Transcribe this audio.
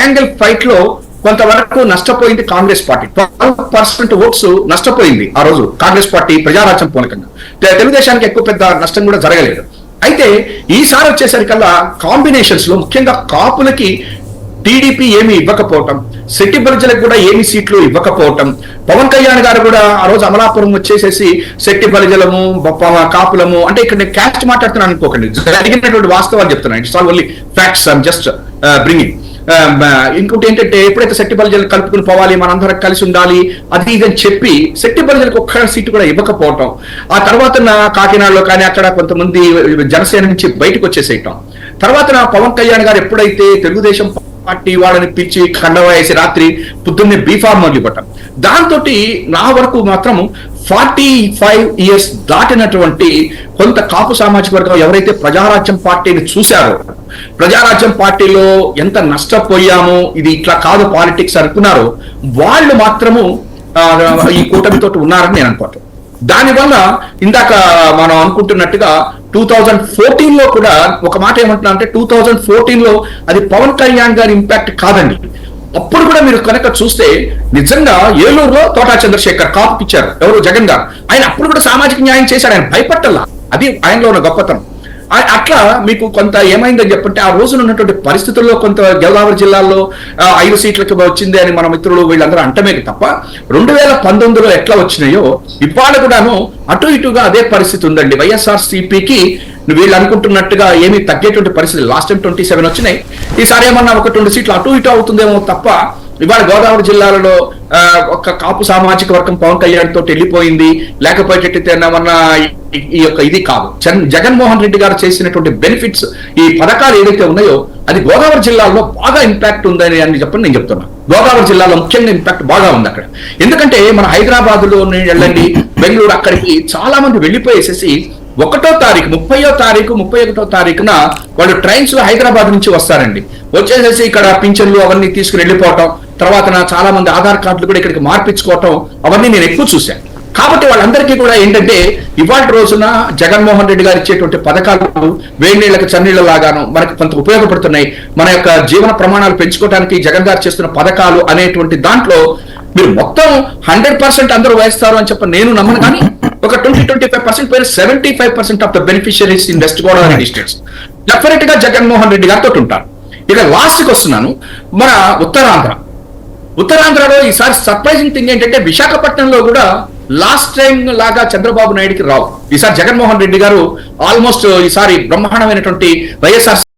Triangle fight లో కొంతవరకు నష్టపోయింది కాంగ్రెస్ పార్టీ. 12% ఓట్స్ నష్టపోయింది ఆ రోజు కాంగ్రెస్ పార్టీ ప్రజారాజ్యం మూలకంగా. తెలుగుదేశానికి ఎక్కువ పెద్ద నష్టం కూడా జరగలేదు. అయితే ఈసారి వచ్చేసరికల్లా కాంబినేషన్స్ లో ముఖ్యంగా కాపులకి టీడీపీ ఏమి ఇవ్వకపోవటం, శెట్టి బలిజలకు కూడా ఏమి సీట్లు ఇవ్వకపోవటం, పవన్ కళ్యాణ్ గారు కూడా ఆ రోజు అమలాపురం వచ్చేసేసి శెట్టి బలిజలము కాపులము అంటే ఇక్కడ నేను క్యాస్ట్ మాట్లాడుతున్నాను అనుకోకండి, జరిగినటువంటి వాస్తవాలు చెప్తున్నాను. It's all only facts, I'm just bringing. ఇంకోటి ఏంటంటే ఎప్పుడైతే శెట్టి బలిజలు కలుపుకుని పోవాలి, మనందరం కలిసి ఉండాలి అది ఇదని చెప్పి శెట్టి బలిజలకు ఒక్క సీటు కూడా ఇవ్వకపోవటం, ఆ తర్వాత కాకినాడలో కానీ అక్కడ కొంతమంది జనసేన నుంచి బయటకు వచ్చేసేయటం, తర్వాత పవన్ కళ్యాణ్ గారు ఎప్పుడైతే తెలుగుదేశం పార్టీ వాళ్ళని పిలిచి కండవ వేసి రాత్రి పొద్దున్నే బీఫార్మర్లు ఇవ్వటం, దాంతో నా వరకు మాత్రం 45 years దాటినటువంటి కొంత కాపు సామాజిక వర్గం ఎవరైతే ప్రజారాజ్యం పార్టీని చూశారో, ప్రజారాజ్యం పార్టీలో ఎంత నష్టపోయామో, ఇది ఇట్లా కాదు పాలిటిక్స్ అనుకున్నారో, వాళ్ళు మాత్రము ఈ కూటమితో ఉన్నారని నేను అనుకోవటం. దానివల్ల ఇందాక మనం అనుకుంటున్నట్టుగా 2014 లో కూడా ఒక మాట ఏమంటున్నా అంటే 2014 లో అది పవన్ కళ్యాణ్ గారి ఇంపాక్ట్ కాదండి. అప్పుడు కూడా మీరు కనుక చూస్తే నిజంగా ఏలూరులో తోటా చంద్రశేఖర్ కాపు ఇచ్చారు ఎవరు, జగన్ గారు. ఆయన అప్పుడు కూడా సామాజిక న్యాయం చేశాడు, ఆయన భయపట్టల్లా. అది ఆయనలో ఉన్న గొప్పతనం. అట్లా మీకు కొంత ఏమైందని చెప్పంటే ఆ రోజున ఉన్నటువంటి పరిస్థితుల్లో కొంత గోదావరి జిల్లాలో 5 సీట్లకి వచ్చింది అని మన మిత్రులు వీళ్ళందరూ అంటమే తప్ప 2019లో ఎట్లా వచ్చినాయో ఇవాళ కూడాను అటు ఇటుగా అదే పరిస్థితి ఉందండి. వైఎస్ఆర్సీపీకి వీళ్ళు అనుకుంటున్నట్టుగా ఏమీ తగ్గేటువంటి పరిస్థితి. లాస్ట్ టైం 27 వచ్చినాయి, ఈసారి ఏమన్నా ఒక 2 సీట్లు అటు ఇటు అవుతుందేమో తప్ప ఇవాళ గోదావరి జిల్లాలలో ఒక కాపు సామాజిక వర్గం పవన్ కళ్యాణ్ తోటి వెళ్ళిపోయింది, లేకపోయేటట్టయితే ఏమన్నా ఈ యొక్క ఇది కాదు. జగన్మోహన్ రెడ్డి గారు చేసినటువంటి బెనిఫిట్స్, ఈ పథకాలు ఏదైతే ఉన్నాయో అది గోదావరి జిల్లాలో బాగా ఇంపాక్ట్ ఉందని అని చెప్పని నేను చెప్తున్నా. గోదావరి జిల్లాలో ముఖ్యంగా ఇంపాక్ట్ బాగా ఉంది అక్కడ. ఎందుకంటే మన హైదరాబాద్ లో వెళ్ళండి, బెంగళూరు, అక్కడికి చాలా మంది వెళ్ళిపోయేసేసి 1వ తారీఖు 30వ తారీఖు 31వ తారీఖున వాళ్ళు ట్రైన్స్ లో హైదరాబాద్ నుంచి వస్తారండి. వచ్చేసేసి ఇక్కడ పింఛన్లు అవన్నీ తీసుకుని వెళ్ళిపోవటం, తర్వాత చాలా మంది ఆధార్ కార్డులు కూడా ఇక్కడికి మార్పించుకోవటం, అవన్నీ నేను ఎక్కువ చూశాను. కాబట్టి వాళ్ళందరికీ కూడా ఏంటంటే ఇవాళ రోజున జగన్మోహన్ రెడ్డి గారు ఇచ్చేటువంటి పథకాలు వేడి నీళ్ళకి చన్నీళ్ళ లాగాను మనకు కొంత ఉపయోగపడుతున్నాయి. మన యొక్క జీవన ప్రమాణాలు పెంచుకోవడానికి జగన్ గారు చేస్తున్న పథకాలు అనేటువంటి దాంట్లో మీరు మొత్తం 100% అందరూ వేస్తారు అని చెప్పి నేను నమ్మను, కానీ ఒక 20-25% పైన 75% of the beneficiaries in west Godavari districts definite గా జగన్మోహన్ రెడ్డి గారితో ఉంటారు. ఇక లాస్ట్ కి వస్తున్నాను, మన ఉత్తరాంధ్రలో ఈసారి సర్ప్రైజింగ్ థింగ్ ఏంటంటే విశాఖపట్నంలో కూడా లాస్ట్ టైం లాగా చంద్రబాబు నాయుడుకి రావు. ఈసారి జగన్మోహన్ రెడ్డి గారు ఆల్మోస్ట్ ఈసారి బ్రహ్మాండమైనటువంటి వైఎస్ఆర్